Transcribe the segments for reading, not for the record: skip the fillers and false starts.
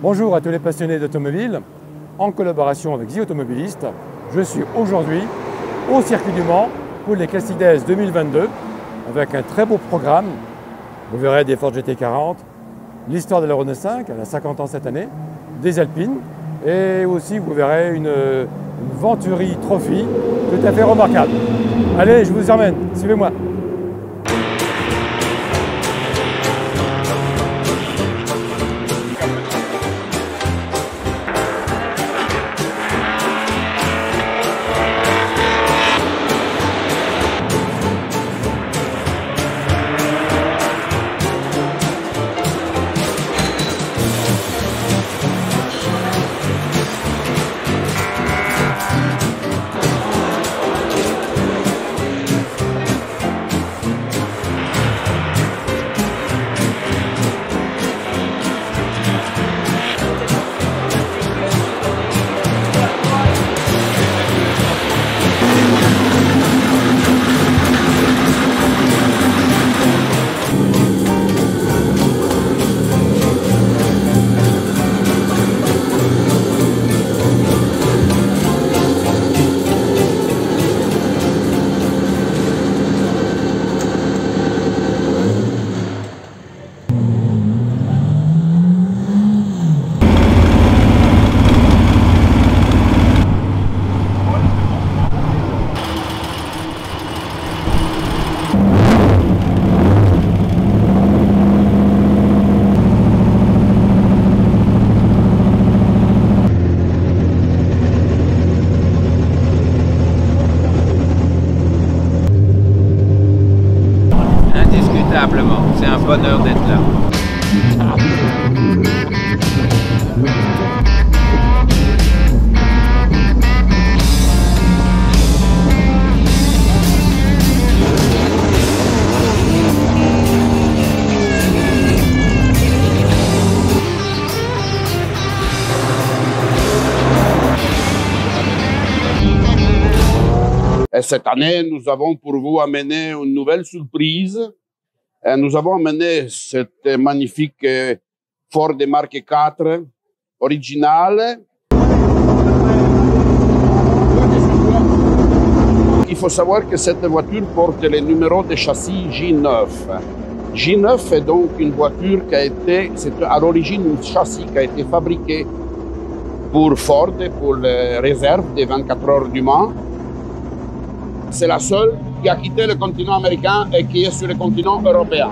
Bonjour à tous les passionnés d'automobile. En collaboration avec The Automobiliste, je suis aujourd'hui au circuit du Mans pour les Classic Days 2022 avec un très beau programme. Vous verrez des Ford GT40, l'histoire de la Renault 5, elle a 50 ans cette année, des Alpines et aussi vous verrez une Venturi Trophy tout à fait remarquable. Allez, je vous emmène, suivez-moi. C'est un bonheur d'être là. Et cette année, nous avons pour vous amené une nouvelle surprise. Et nous avons amené cette magnifique Ford Mark 4 originale. Il faut savoir que cette voiture porte le numéro de châssis J9. J9 est donc une voiture qui a été, c'est à l'origine un châssis qui a été fabriqué pour Ford, pour les réserves des 24 heures du Mans. C'est la seule qui a quitté le continent américain et qui est sur le continent européen.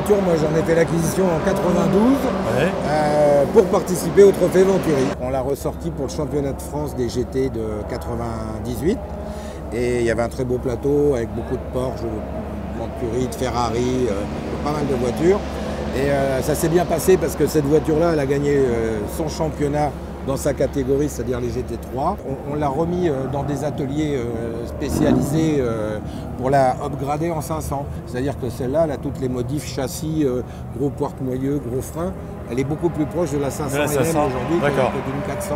voiture, moi j'en ai fait l'acquisition en 92 Ouais. pour participer au Trophée Venturi. On l'a ressorti pour le championnat de France des GT de 98. Et il y avait un très beau plateau avec beaucoup de Porsche, de Venturi, de Ferrari, pas mal de voitures. Et ça s'est bien passé parce que cette voiture-là, elle a gagné son championnat dans sa catégorie, c'est-à-dire les GT3. On l'a remis dans des ateliers spécialisés pour la upgrader en 500. C'est-à-dire que celle-là, elle a toutes les modifs châssis, gros porte-moyeux, gros frein. Elle est beaucoup plus proche de la 500 LM aujourd'hui que d'une 400.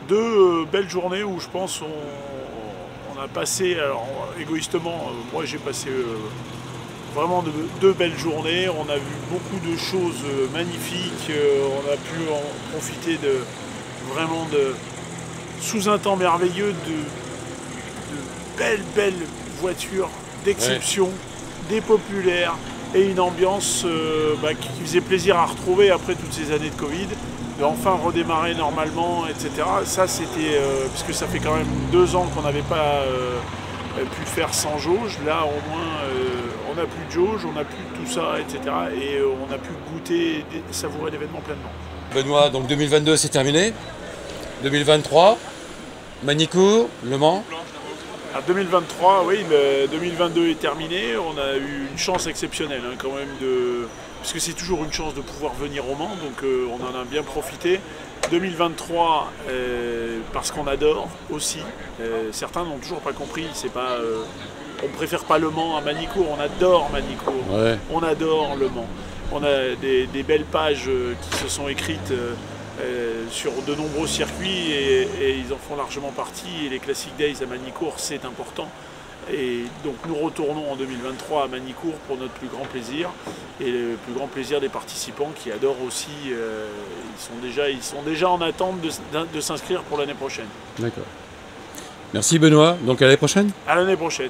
Deux belles journées où je pense on a passé, alors égoïstement, moi j'ai passé vraiment deux belles journées. On a vu beaucoup de choses magnifiques, on a pu en profiter vraiment sous un temps merveilleux de belles voitures d'exception, des populaires et une ambiance qui faisait plaisir à retrouver après toutes ces années de Covid. De enfin redémarrer normalement, etc. Ça c'était, puisque ça fait quand même 2 ans qu'on n'avait pas pu faire sans jauge. Là au moins on n'a plus de jauge, on n'a plus tout ça, etc. Et on a pu goûter, savourer l'événement pleinement. Benoît, donc 2022 c'est terminé. 2023, Magny-Cours, Le Mans. À 2023, oui, 2022 est terminé. On a eu une chance exceptionnelle quand même puisque c'est toujours une chance de pouvoir venir au Mans, donc on en a bien profité. 2023, parce qu'on adore aussi. Certains n'ont toujours pas compris, c'est pas, on préfère pas Le Mans à Magny-Cours, on adore Magny-Cours, ouais. On adore Le Mans. On a des belles pages qui se sont écrites sur de nombreux circuits et ils en font largement partie. Et les Classic Days à Magny-Cours, c'est important. Et donc nous retournons en 2023 à Magny-Cours pour notre plus grand plaisir et le plus grand plaisir des participants qui adorent aussi, ils sont déjà en attente de s'inscrire pour l'année prochaine. D'accord. Merci Benoît, donc à l'année prochaine. À l'année prochaine.